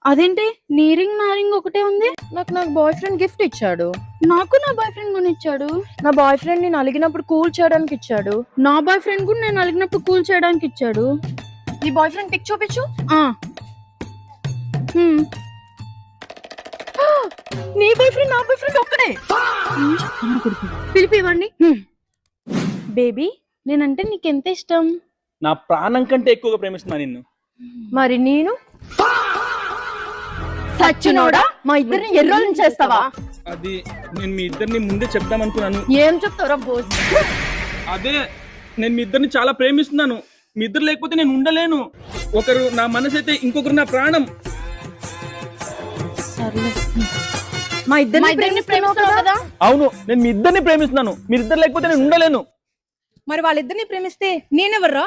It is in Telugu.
అదేంటి నీ రింగ్ నా రింగ్ ఒకటే ఉంది? నాకు బాయ్ ఫ్రెండ్ గిఫ్ట్ ఇచ్చాడు. నాకు నా బాయ్ ఫ్రెండ్ కొనిచ్చాడు. నా బాయ్ ఫ్రెండ్ నేను అలిగినప్పుడు కూల్ చేయడానికి ఇచ్చాడు. నా బాయ్ ఫ్రెండ్ కూడా నేను అలిగినప్పుడు కూల్ చేయడానికి ఇచ్చాడు. నీ బాయ్ ఫ్రెండ్ పిక్ చూపించు. నీ బాయ్ ఫ్రెండ్ నా బాయ్ ఫ్రెండ్ ఒక్కడే. పిలిపివ్వండి. బేబీ, నేనంటే నీకెంత ఇష్టం? నా ప్రాణం కంటే ఎక్కువగా ప్రేమిస్తున్నా నిన్ను. మరి నేను సచ్చినోడా మా ఇద్దరిని ఎర్రోళ్ళని చేస్తావా? అది నేను మీ ఇద్దరిని ముందే చెప్దాం అనుకున్నాను. ఏం చెప్తావురా బోస్? అదే నేను మీ ఇద్దరిని చాలా ప్రేమిస్తున్నాను. మీ ఇద్దరు లేకపోతే నేను ఉండలేను. ఒకరు నా మనసు అయితే ఇంకొకరు నా ప్రాణం. మా ఇద్దరిని ప్రేమిస్తున్నావు కదా? అవును, నేను మీ ఇద్దరిని ప్రేమిస్తున్నాను. మీరిద్దరు లేకపోతే నేను ఉండలేను. మరి వాళ్ళిద్దరిని ప్రేమిస్తే నేనెవర్రా?